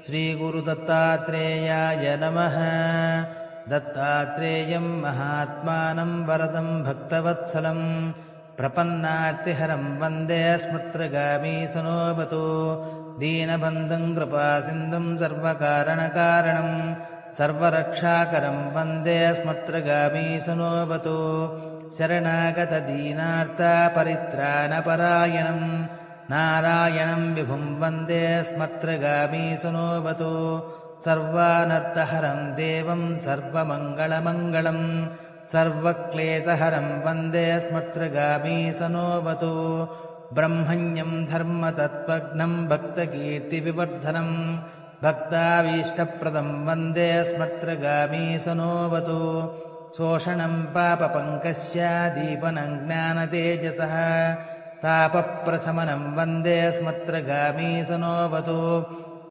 श्रीगुरुदत्तात्रेयाय नमः। दत्तात्रेयं महात्मानं वरदं भक्तवत्सलं प्रपन्नार्तिहरं वन्दे स्मृत्रगामी सनोबतो दीनबन्धुं कृपासिन्धुं सर्वकारणकारणं सर्वरक्षाकरं वन्दे स्मृत्रगामी सनोबतो शरणागतदीनार्तपरित्राणपरायणं नारायणं विभुं वन्दे स्मर्त्रगामी सनोबतो सर्वानर्थहरं देवं सर्वमङ्गलमङ्गलं सर्वक्लेशहरं वन्दे स्मर्त्रगामी सनोबतो ब्रह्मण्यं धर्मतत्त्वज्ञं भक्तकीर्तिविवर्धनं भक्ताभीष्टप्रदं वन्दे स्मर्त्रगामी सनोबतो शोषणं पापपङ्कस्य दीपनं ज्ञानतेजसः तापप्रशमनं वन्दे स्मर्त्रगामी सनोबतो